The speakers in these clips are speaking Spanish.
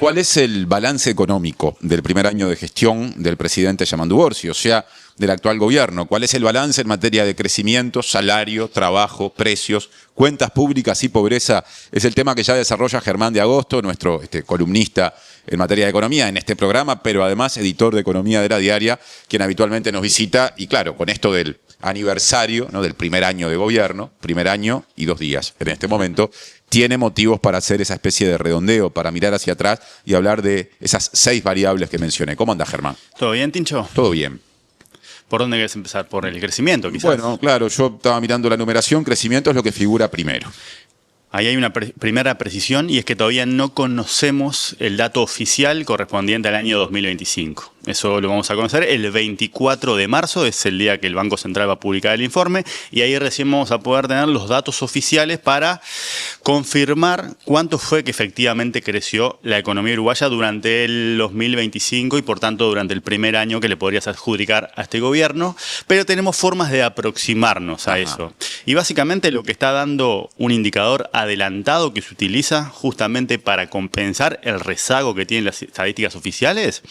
¿Cuál es el balance económico del primer año de gestión del presidente Yamandu Orsi, o sea, del actual gobierno? ¿Cuál es el balance en materia de crecimiento, salario, trabajo, precios, cuentas públicas y pobreza? Es el tema que ya desarrolla Germán de Agosto, nuestro columnista en materia de economía en este programa, pero además editor de Economía de La Diaria, quien habitualmente nos visita. Y claro, con esto del aniversario, ¿no?, del primer año de gobierno, primer año y 2 días en este momento, tiene motivos para hacer esa especie de redondeo, para mirar hacia atrás y hablar de esas 6 variables que mencioné. ¿Cómo anda, Germán? ¿Todo bien, Tincho? Todo bien. ¿Por dónde querés empezar? ¿Por el crecimiento, quizás? Bueno, claro, yo estaba mirando la numeración, crecimiento es lo que figura primero. Ahí hay una primera precisión, y es que todavía no conocemos el dato oficial correspondiente al año 2025. Eso lo vamos a conocer el 24 de marzo, es el día que el Banco Central va a publicar el informe, y ahí recién vamos a poder tener los datos oficiales para confirmar cuánto fue que efectivamente creció la economía uruguaya durante el 2025 y por tanto durante el primer año que le podrías adjudicar a este gobierno. Pero tenemos formas de aproximarnos a eso. Y básicamente lo que está dando un indicador adelantado que se utiliza justamente para compensar el rezago que tienen las estadísticas oficiales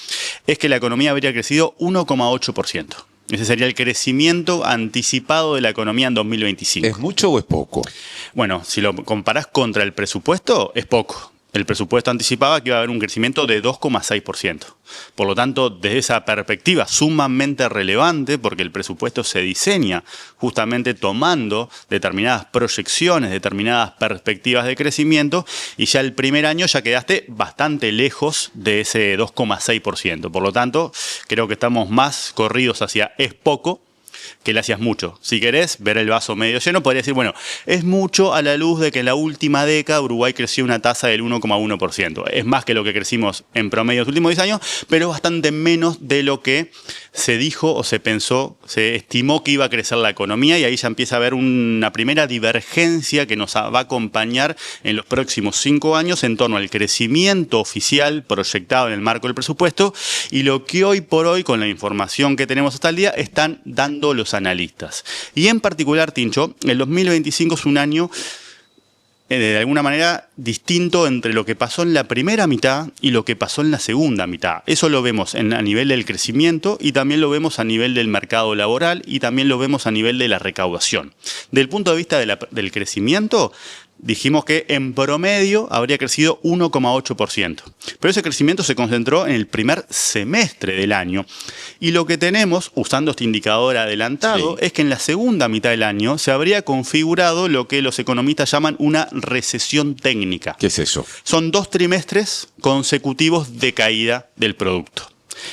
es que la economía habría crecido 1,8%. Ese sería el crecimiento anticipado de la economía en 2025. ¿Es mucho o es poco? Bueno, si lo comparás contra el presupuesto, es poco. El presupuesto anticipaba que iba a haber un crecimiento de 2,6%. Por lo tanto, desde esa perspectiva sumamente relevante, porque el presupuesto se diseña justamente tomando determinadas proyecciones, determinadas perspectivas de crecimiento, y ya el primer año ya quedaste bastante lejos de ese 2,6%. Por lo tanto, creo que estamos más corridos hacia es poco que le hacías mucho. Si querés ver el vaso medio lleno, podría decir, bueno, es mucho a la luz de que en la última década Uruguay creció una tasa del 1,1%. Es más que lo que crecimos en promedio en los últimos 10 años, pero bastante menos de lo que se dijo o se pensó, se estimó que iba a crecer la economía, y ahí ya empieza a haber una primera divergencia que nos va a acompañar en los próximos 5 años en torno al crecimiento oficial proyectado en el marco del presupuesto y lo que hoy por hoy, con la información que tenemos hasta el día, están dando los analistas. Y en particular, Tincho, el 2025 es un año de alguna manera distinto entre lo que pasó en la primera mitad y lo que pasó en la segunda mitad. Eso lo vemos a nivel del crecimiento, y también lo vemos a nivel del mercado laboral, y también lo vemos a nivel de la recaudación. Del punto de vista del crecimiento, dijimos que en promedio habría crecido 1,8%. Pero ese crecimiento se concentró en el primer semestre del año. Y lo que tenemos, usando este indicador adelantado, es que en la segunda mitad del año se habría configurado lo que los economistas llaman una recesión técnica. ¿Qué es eso? Son 2 trimestres consecutivos de caída del producto.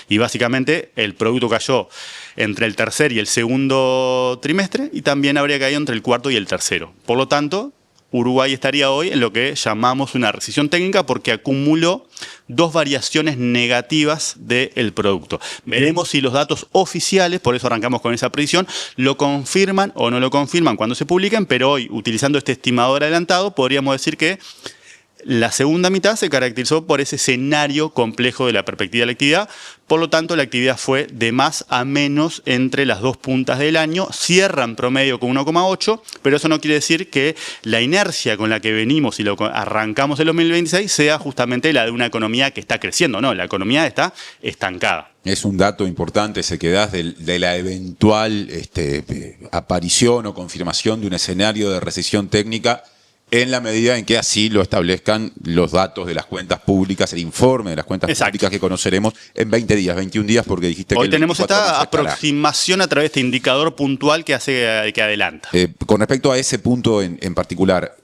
Y básicamente el producto cayó entre el tercer y el segundo trimestre, y también habría caído entre el cuarto y el tercero. Por lo tanto, Uruguay estaría hoy en lo que llamamos una recesión técnica porque acumuló 2 variaciones negativas del producto. Veremos si los datos oficiales, por eso arrancamos con esa precisión, lo confirman o no lo confirman cuando se publiquen, pero hoy, utilizando este estimador adelantado, podríamos decir que la segunda mitad se caracterizó por ese escenario complejo de la perspectiva de la actividad. Por lo tanto, la actividad fue de más a menos entre las 2 puntas del año. Cierra en promedio con 1,8, pero eso no quiere decir que la inercia con la que venimos y lo arrancamos el 2026 sea justamente la de una economía que está creciendo. No, la economía está estancada. Es un dato importante ese que das de la eventual aparición o confirmación de un escenario de recesión técnica, en la medida en que así lo establezcan los datos de las cuentas públicas, el informe de las cuentas públicas que conoceremos en 20 días, 21 días, porque dijiste que hoy tenemos esta aproximación a través de este indicador puntual que adelanta. Con respecto a ese punto en particular,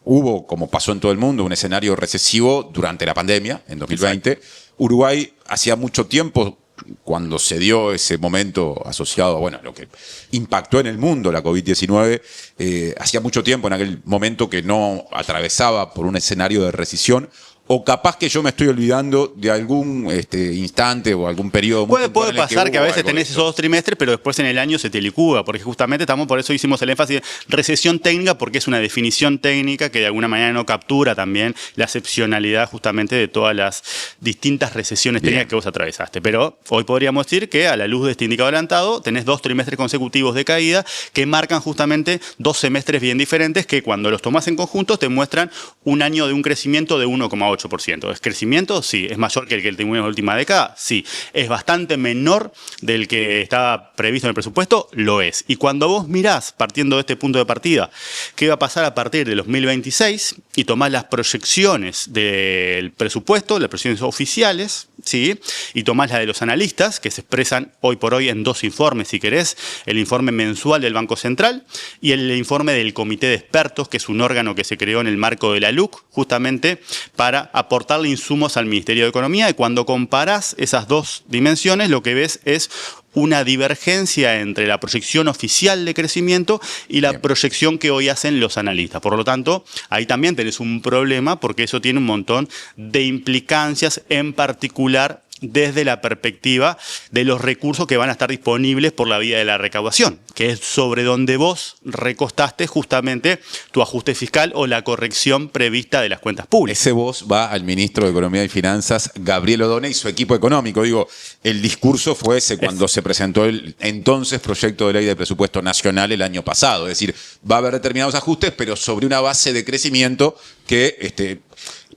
hubo, como pasó en todo el mundo, un escenario recesivo durante la pandemia, en 2020. Exacto. Uruguay hacía mucho tiempo, cuando se dio ese momento asociado a lo que impactó en el mundo la COVID-19, hacía mucho tiempo en aquel momento que no atravesaba por un escenario de recesión. O capaz que yo me estoy olvidando de algún instante o algún periodo. Puede pasar que a veces tenés esos 2 trimestres, pero después en el año se te licúa, porque justamente por eso hicimos el énfasis de recesión técnica, porque es una definición técnica que de alguna manera no captura también la excepcionalidad justamente de todas las distintas recesiones técnicas que vos atravesaste. Pero hoy podríamos decir que a la luz de este indicador adelantado tenés 2 trimestres consecutivos de caída que marcan justamente 2 semestres bien diferentes que cuando los tomás en conjunto te muestran un año de un crecimiento de 1,8%. 8%. ¿Es crecimiento? Sí. ¿Es mayor que el que tuvimos en la última década? Sí. ¿Es bastante menor del que estaba previsto en el presupuesto? Lo es. Y cuando vos mirás, partiendo de este punto de partida, qué va a pasar a partir de 2026 y tomás las proyecciones del presupuesto, las proyecciones oficiales, ¿sí? Y tomás la de los analistas, que se expresan hoy por hoy en dos informes, si querés, el informe mensual del Banco Central y el informe del Comité de Expertos, que es un órgano que se creó en el marco de la LUC, justamente para aportarle insumos al Ministerio de Economía, y cuando comparás esas dos dimensiones, lo que ves es una divergencia entre la proyección oficial de crecimiento y la proyección que hoy hacen los analistas. Por lo tanto, ahí también tenés un problema porque eso tiene un montón de implicancias, en particular desde la perspectiva de los recursos que van a estar disponibles por la vía de la recaudación, que es sobre donde vos recostaste justamente tu ajuste fiscal o la corrección prevista de las cuentas públicas. Ese vos va al ministro de Economía y Finanzas, Gabriel O'Donnell, y su equipo económico. Digo, el discurso fue ese cuando se presentó el entonces proyecto de ley de presupuesto nacional el año pasado. Es decir, va a haber determinados ajustes, pero sobre una base de crecimiento que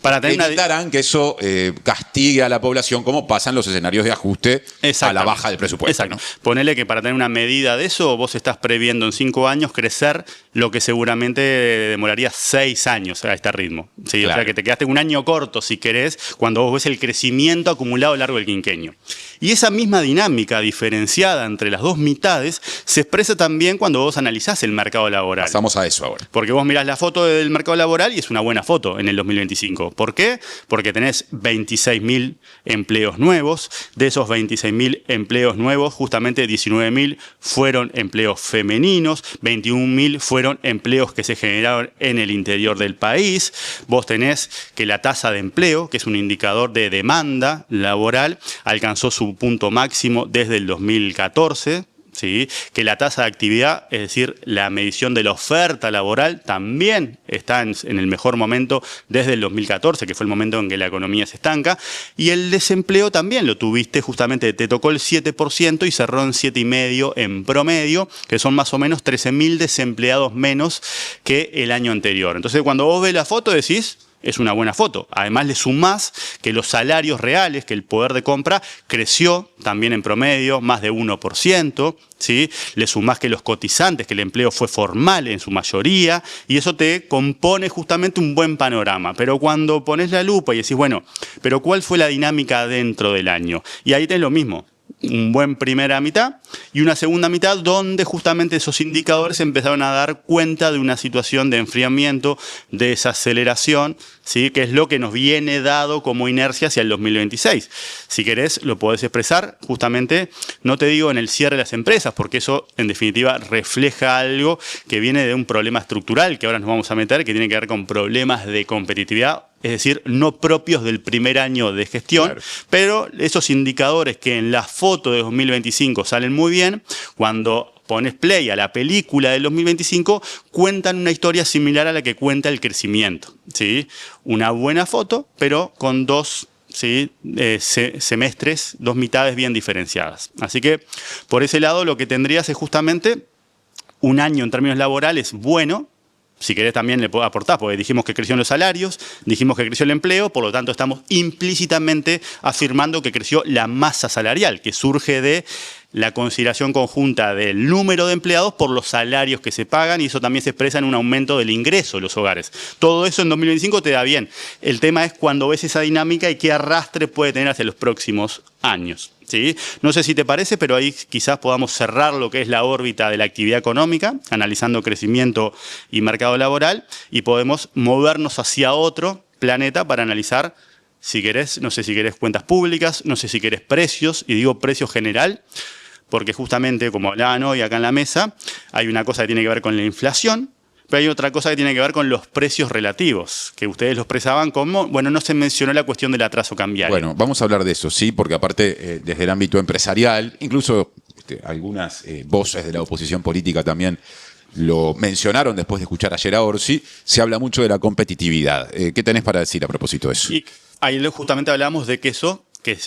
para evitarán que eso castigue a la población, como pasan los escenarios de ajuste a la baja del presupuesto. ¿No? Ponele que para tener una medida de eso, vos estás previendo en 5 años crecer lo que seguramente demoraría 6 años a este ritmo. ¿Sí? Claro. O sea que te quedaste un año corto, si querés, cuando vos ves el crecimiento acumulado a lo largo del quinquenio. Y esa misma dinámica diferenciada entre las dos mitades se expresa también cuando vos analizás el mercado laboral. Pasamos a eso ahora. Porque vos mirás la foto del mercado laboral y es una buena foto en el 2025. ¿Por qué? Porque tenés 26.000 empleos nuevos. De esos 26.000 empleos nuevos, justamente 19.000 fueron empleos femeninos, 21.000 fueron empleos que se generaron en el interior del país. Vos tenés que la tasa de empleo, que es un indicador de demanda laboral, alcanzó su punto máximo desde el 2014. ¿Sí? Que la tasa de actividad, es decir, la medición de la oferta laboral, también está en el mejor momento desde el 2014, que fue el momento en que la economía se estanca, y el desempleo también lo tuviste, justamente te tocó el 7% y cerró en 7,5% en promedio, que son más o menos 13.000 desempleados menos que el año anterior. Entonces, cuando vos ves la foto decís, es una buena foto. Además le sumás que los salarios reales, que el poder de compra creció también en promedio, más de 1%, ¿sí? Le sumás que los cotizantes, que el empleo fue formal en su mayoría, y eso te compone justamente un buen panorama. Pero cuando pones la lupa y decís, bueno, pero ¿cuál fue la dinámica dentro del año? Y ahí tenés lo mismo. Un buen primera mitad y una segunda mitad donde justamente esos indicadores empezaron a dar cuenta de una situación de enfriamiento, de desaceleración, ¿sí? Que es lo que nos viene dado como inercia hacia el 2026. Si querés, lo podés expresar justamente, no te digo en el cierre de las empresas, porque eso en definitiva refleja algo que viene de un problema estructural que ahora nos vamos a meter, que tiene que ver con problemas de competitividad, es decir, no propios del primer año de gestión, claro. Pero esos indicadores que en la foto de 2025 salen muy bien, cuando pones play a la película del 2025, cuentan una historia similar a la que cuenta el crecimiento, ¿sí? Una buena foto, pero con dos, ¿sí? Semestres, dos mitades bien diferenciadas. Así que, por ese lado, lo que tendrías es justamente un año en términos laborales bueno. Si querés también le puedo aportar, porque dijimos que crecieron los salarios, dijimos que creció el empleo, por lo tanto estamos implícitamente afirmando que creció la masa salarial, que surge de la consideración conjunta del número de empleados por los salarios que se pagan, y eso también se expresa en un aumento del ingreso de los hogares. Todo eso en 2025 te da bien. El tema es cuando ves esa dinámica y qué arrastre puede tener hacia los próximos años. ¿Sí? No sé si te parece, pero ahí quizás podamos cerrar lo que es la órbita de la actividad económica, analizando crecimiento y mercado laboral, y podemos movernos hacia otro planeta para analizar, si querés, no sé si querés cuentas públicas, no sé si querés precios, y digo precio general, porque justamente, como hablaban hoy acá en la mesa, hay una cosa que tiene que ver con la inflación, pero hay otra cosa que tiene que ver con los precios relativos, que ustedes los expresaban como, bueno, no se mencionó la cuestión del atraso cambiario. Bueno, vamos a hablar de eso, sí, porque aparte, desde el ámbito empresarial, incluso algunas voces de la oposición política también lo mencionaron después de escuchar ayer a Orsi, se habla mucho de la competitividad. ¿Qué tenés para decir a propósito de eso? Y ahí justamente hablamos de que eso, que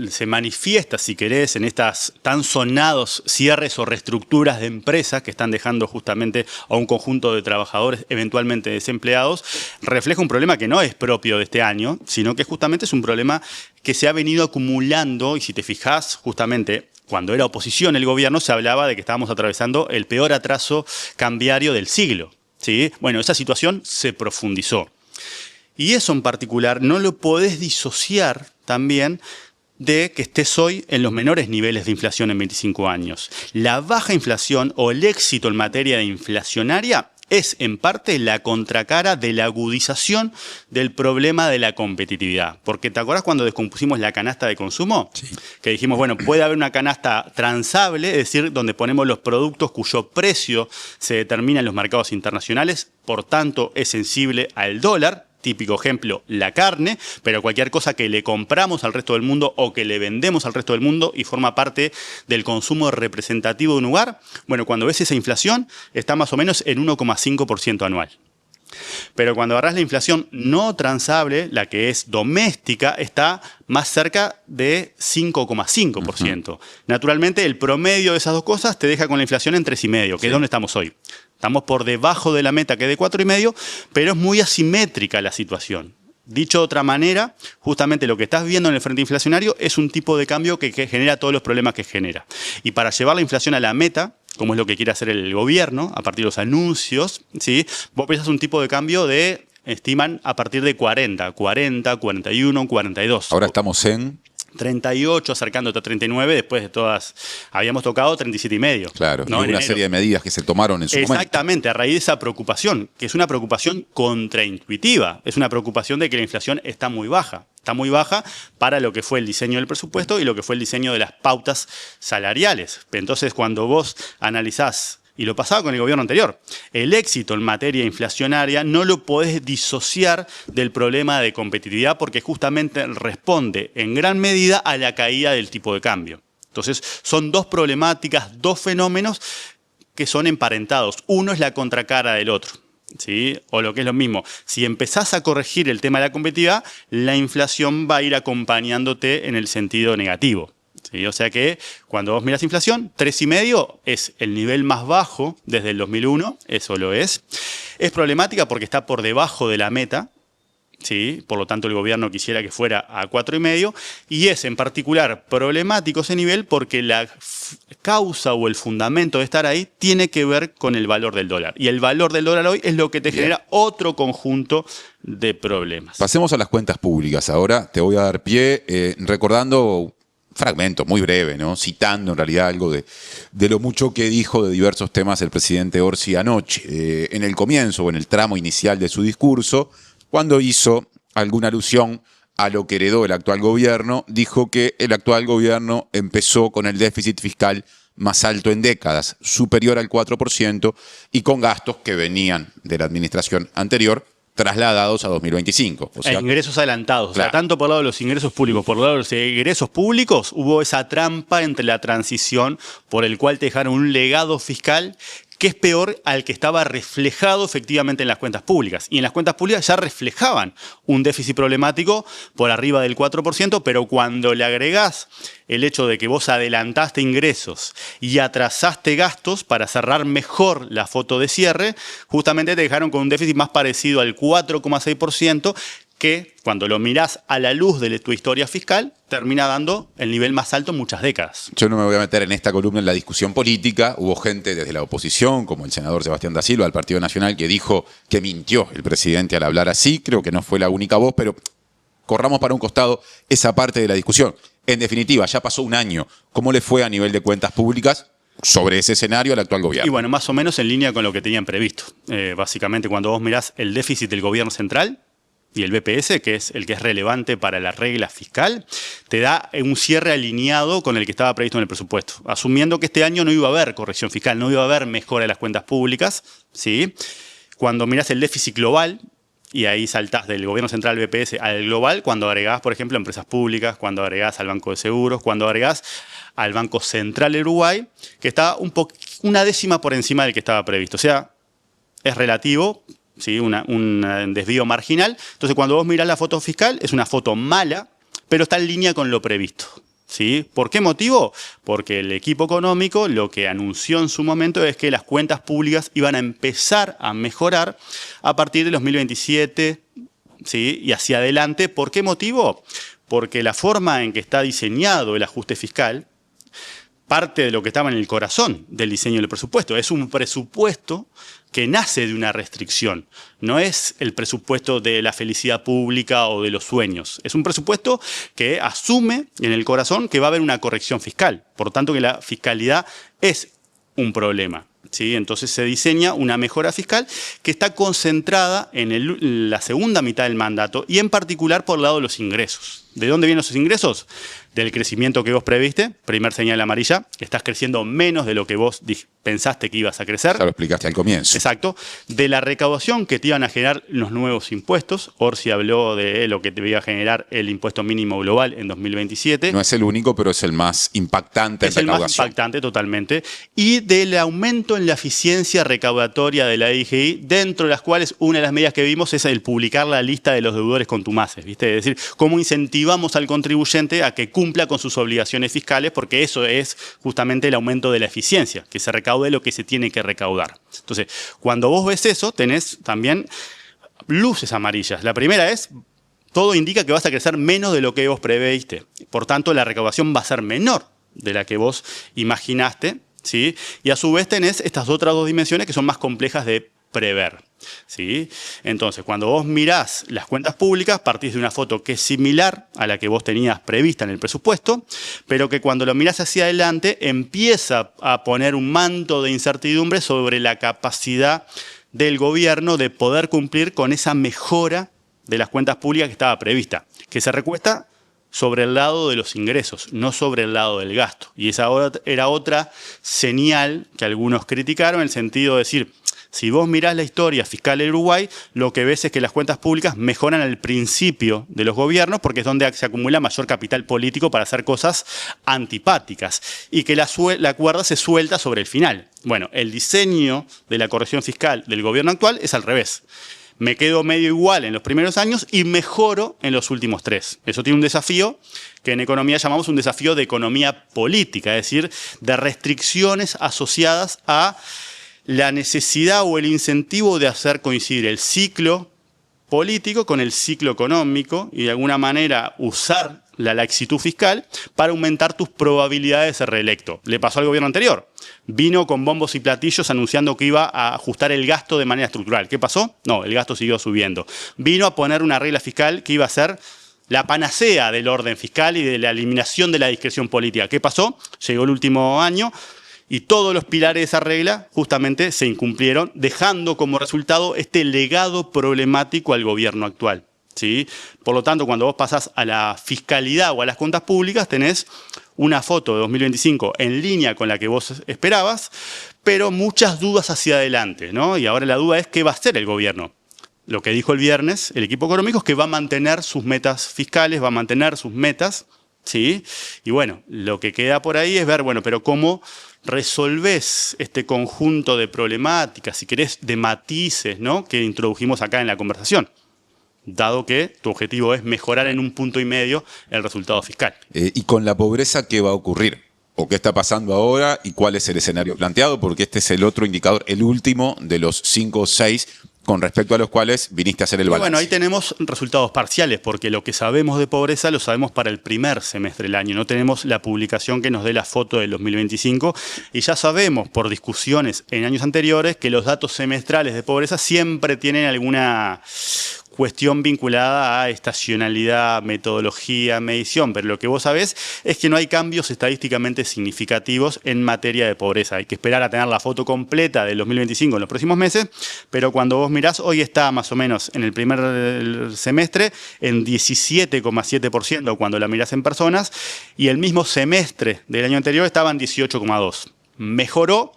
se manifiesta, si querés, en estas tan sonados cierres o reestructuras de empresas que están dejando justamente a un conjunto de trabajadores eventualmente desempleados, refleja un problema que no es propio de este año, sino que justamente es un problema que se ha venido acumulando, y si te fijás, justamente cuando era oposición el gobierno se hablaba de que estábamos atravesando el peor atraso cambiario del siglo, ¿sí? Bueno, esa situación se profundizó. Y eso en particular no lo podés disociar también de que estés hoy en los menores niveles de inflación en 25 años. La baja inflación o el éxito en materia de inflacionaria es en parte la contracara de la agudización del problema de la competitividad. Porque ¿te acordás cuando descompusimos la canasta de consumo? Sí. Que dijimos, bueno, puede haber una canasta transable, es decir, donde ponemos los productos cuyo precio se determina en los mercados internacionales, por tanto es sensible al dólar. Típico ejemplo, la carne, pero cualquier cosa que le compramos al resto del mundo o que le vendemos al resto del mundo y forma parte del consumo representativo de un lugar, bueno, cuando ves esa inflación está más o menos en 1,5% anual. Pero cuando agarrás la inflación no transable, la que es doméstica, está más cerca de 5,5%. Naturalmente, el promedio de esas dos cosas te deja con la inflación en 3,5%, que es donde estamos hoy. Estamos por debajo de la meta, que es de 4,5%, pero es muy asimétrica la situación. Dicho de otra manera, justamente lo que estás viendo en el frente inflacionario es un tipo de cambio que genera todos los problemas que genera. Y para llevar la inflación a la meta, como es lo que quiere hacer el gobierno, a partir de los anuncios, ¿sí? Vos pensás un tipo de cambio de, estiman, a partir de 40, 41, 42. Ahora estamos en 38, acercándote a 39, después de todas, habíamos tocado 37,5. Claro, ¿no? Y una serie de medidas que se tomaron en su momento. Exactamente, a raíz de esa preocupación, que es una preocupación contraintuitiva, es una preocupación de que la inflación está muy baja. Está muy baja para lo que fue el diseño del presupuesto y lo que fue el diseño de las pautas salariales. Entonces, cuando vos analizás, y lo pasaba con el gobierno anterior, el éxito en materia inflacionaria no lo podés disociar del problema de competitividad porque justamente responde en gran medida a la caída del tipo de cambio. Entonces, son dos problemáticas, dos fenómenos que son emparentados. Uno es la contracara del otro. ¿Sí? O lo que es lo mismo, si empezás a corregir el tema de la competitividad, la inflación va a ir acompañándote en el sentido negativo. ¿Sí? O sea que cuando vos mirás inflación, 3,5 es el nivel más bajo desde el 2001, eso lo es. Es problemática porque está por debajo de la meta, ¿sí? Por lo tanto el gobierno quisiera que fuera a 4,5 y es en particular problemático ese nivel porque la causa o el fundamento de estar ahí tiene que ver con el valor del dólar. Y el valor del dólar hoy es lo que te genera otro conjunto de problemas. Pasemos a las cuentas públicas. Ahora te voy a dar pie recordando un fragmento muy breve, ¿no? Citando en realidad algo de lo mucho que dijo de diversos temas el presidente Orsi anoche. En el comienzo o en el tramo inicial de su discurso, cuando hizo alguna alusión a lo que heredó el actual gobierno, dijo que el actual gobierno empezó con el déficit fiscal más alto en décadas, superior al 4%, y con gastos que venían de la administración anterior, trasladados a 2025. O sea, ingresos adelantados. Claro. O sea, tanto por el lado de los ingresos públicos, por el lado de los egresos públicos, hubo esa trampa entre la transición por el cual te dejaron un legado fiscal que es peor al que estaba reflejado efectivamente en las cuentas públicas. Y en las cuentas públicas ya reflejaban un déficit problemático por arriba del 4%, pero cuando le agregás el hecho de que vos adelantaste ingresos y atrasaste gastos para cerrar mejor la foto de cierre, justamente te dejaron con un déficit más parecido al 4,6%, que cuando lo mirás a la luz de tu historia fiscal, termina dando el nivel más alto en muchas décadas. Yo no me voy a meter en esta columna en la discusión política. Hubo gente desde la oposición, como el senador Sebastián da Silva, del Partido Nacional, que dijo que mintió el presidente al hablar así. Creo que no fue la única voz, pero corramos para un costado esa parte de la discusión. En definitiva, ya pasó un año. ¿Cómo le fue a nivel de cuentas públicas sobre ese escenario al actual gobierno? Y bueno, más o menos en línea con lo que tenían previsto. Básicamente, cuando vos mirás el déficit del gobierno central y el BPS, que es el que es relevante para la regla fiscal, te da un cierre alineado con el que estaba previsto en el presupuesto, asumiendo que este año no iba a haber corrección fiscal, no iba a haber mejora de las cuentas públicas, ¿sí? Cuando mirás el déficit global, y ahí saltás del gobierno central BPS al global, cuando agregás, por ejemplo, empresas públicas, cuando agregás al Banco de Seguros, cuando agregás al Banco Central de Uruguay, que está una décima por encima del que estaba previsto. O sea, es relativo, ¿sí? Un desvío marginal. Entonces, cuando vos mirás la foto fiscal, es una foto mala, pero está en línea con lo previsto. ¿Sí? ¿Por qué motivo? Porque el equipo económico lo que anunció en su momento es que las cuentas públicas iban a empezar a mejorar a partir de 2027, ¿sí? Y hacia adelante. ¿Por qué motivo? Porque la forma en que está diseñado el ajuste fiscal parte de lo que estaba en el corazón del diseño del presupuesto. Es un presupuesto que nace de una restricción. No es el presupuesto de la felicidad pública o de los sueños. Es un presupuesto que asume en el corazón que va a haber una corrección fiscal. Por tanto, que la fiscalidad es un problema. ¿Sí? Entonces se diseña una mejora fiscal que está concentrada en la segunda mitad del mandato y en particular por el lado de los ingresos. ¿De dónde vienen esos ingresos? Del crecimiento que vos previste, primer señal amarilla, estás creciendo menos de lo que vos pensaste que ibas a crecer. Ya lo explicaste al comienzo. Exacto. De la recaudación que te iban a generar los nuevos impuestos. Orsi habló de lo que te iba a generar el impuesto mínimo global en 2027. No es el único, pero es el más impactante en recaudación. Es el más impactante totalmente. Y del aumento en la eficiencia recaudatoria de la DGI, dentro de las cuales una de las medidas que vimos es el publicar la lista de los deudores contumaces, ¿viste? Es decir, cómo incentivamos al contribuyente a que cumpla con sus obligaciones fiscales, porque eso es justamente el aumento de la eficiencia, que se recaude lo que se tiene que recaudar. Entonces, cuando vos ves eso, tenés también luces amarillas. La primera es, todo indica que vas a crecer menos de lo que vos preveíste. Por tanto, la recaudación va a ser menor de la que vos imaginaste, ¿sí? Y a su vez tenés estas otras dos dimensiones que son más complejas de prever. ¿Sí? Entonces, cuando vos mirás las cuentas públicas, partís de una foto que es similar a la que vos tenías prevista en el presupuesto, pero que cuando lo mirás hacia adelante empieza a poner un manto de incertidumbre sobre la capacidad del gobierno de poder cumplir con esa mejora de las cuentas públicas que estaba prevista, que se recuesta sobre el lado de los ingresos, no sobre el lado del gasto. Y esa era otra señal que algunos criticaron, en el sentido de decir, si vos mirás la historia fiscal de Uruguay, lo que ves es que las cuentas públicas mejoran al principio de los gobiernos porque es donde se acumula mayor capital político para hacer cosas antipáticas y que la cuerda se suelta sobre el final. Bueno, el diseño de la corrección fiscal del gobierno actual es al revés. Me quedo medio igual en los primeros años y mejoro en los últimos 3. Eso tiene un desafío que en economía llamamos un desafío de economía política, es decir, de restricciones asociadas a la necesidad o el incentivo de hacer coincidir el ciclo político con el ciclo económico y de alguna manera usar la laxitud fiscal para aumentar tus probabilidades de ser reelecto. Le pasó al gobierno anterior. Vino con bombos y platillos anunciando que iba a ajustar el gasto de manera estructural. ¿Qué pasó? No, el gasto siguió subiendo. Vino a poner una regla fiscal que iba a ser la panacea del orden fiscal y de la eliminación de la discreción política. ¿Qué pasó? Llegó el último año y todos los pilares de esa regla justamente se incumplieron, dejando como resultado este legado problemático al gobierno actual. ¿Sí? Por lo tanto, cuando vos pasás a la fiscalidad o a las cuentas públicas, tenés una foto de 2025 en línea con la que vos esperabas, pero muchas dudas hacia adelante, ¿no? Y ahora la duda es qué va a hacer el gobierno. Lo que dijo el viernes el equipo económico es que va a mantener sus metas fiscales, va a mantener sus metas, ¿sí? Y bueno, lo que queda por ahí es ver, bueno, pero cómo resolvés este conjunto de problemáticas, si querés, de matices, ¿no?, que introdujimos acá en la conversación, dado que tu objetivo es mejorar en 1,5 puntos el resultado fiscal. ¿Y con la pobreza qué va a ocurrir? ¿O qué está pasando ahora? ¿Y cuál es el escenario planteado? Porque este es el otro indicador, el último de los 5 o 6 con respecto a los cuales viniste a hacer el balance. Bueno, ahí tenemos resultados parciales, porque lo que sabemos de pobreza lo sabemos para el primer semestre del año. No tenemos la publicación que nos dé la foto del 2025 y ya sabemos por discusiones en años anteriores que los datos semestrales de pobreza siempre tienen alguna cuestión vinculada a estacionalidad, metodología, medición, pero lo que vos sabés es que no hay cambios estadísticamente significativos en materia de pobreza. Hay que esperar a tener la foto completa del 2025 en los próximos meses, pero cuando vos mirás, hoy está más o menos en el primer semestre en 17,7% cuando la mirás en personas, y el mismo semestre del año anterior estaba en 18,2%. Mejoró,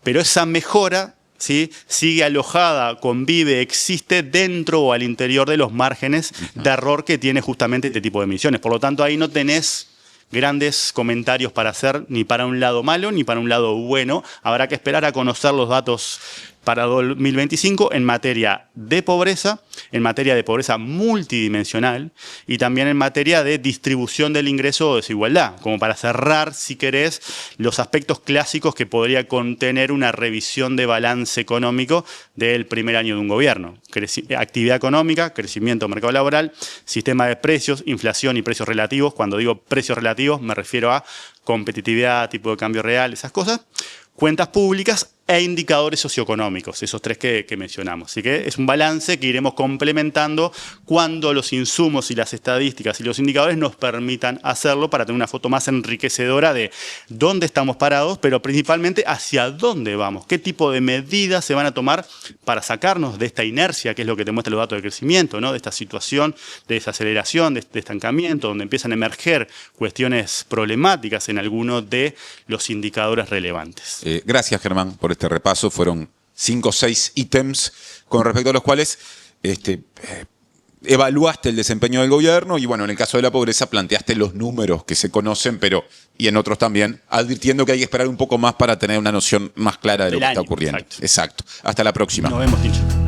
pero esa mejora, ¿sí?, sigue alojada, convive, existe dentro o al interior de los márgenes de error que tiene justamente este tipo de mediciones. Por lo tanto, ahí no tenés grandes comentarios para hacer, ni para un lado malo, ni para un lado bueno. Habrá que esperar a conocer los datos para 2025 en materia de pobreza multidimensional y también en materia de distribución del ingreso o desigualdad, como para cerrar, si querés, los aspectos clásicos que podría contener una revisión de balance económico del primer año de un gobierno. Actividad económica, crecimiento del mercado laboral, sistema de precios, inflación y precios relativos. Cuando digo precios relativos me refiero a competitividad, tipo de cambio real, esas cosas. Cuentas públicas e indicadores socioeconómicos, esos tres que mencionamos. Así que es un balance que iremos complementando cuando los insumos y las estadísticas y los indicadores nos permitan hacerlo para tener una foto más enriquecedora de dónde estamos parados, pero principalmente hacia dónde vamos, qué tipo de medidas se van a tomar para sacarnos de esta inercia, que es lo que te muestran los datos de crecimiento, ¿no? De esta situación de desaceleración, de estancamiento, donde empiezan a emerger cuestiones problemáticas en algunos de los indicadores relevantes. Gracias, Germán, por este repaso. Fueron 5 o 6 ítems con respecto a los cuales evaluaste el desempeño del gobierno y, bueno, en el caso de la pobreza planteaste los números que se conocen, pero y en otros también, advirtiendo que hay que esperar un poco más para tener una noción más clara de lo que está ocurriendo. Exacto. Exacto. Hasta la próxima. Nos vemos, Tincho.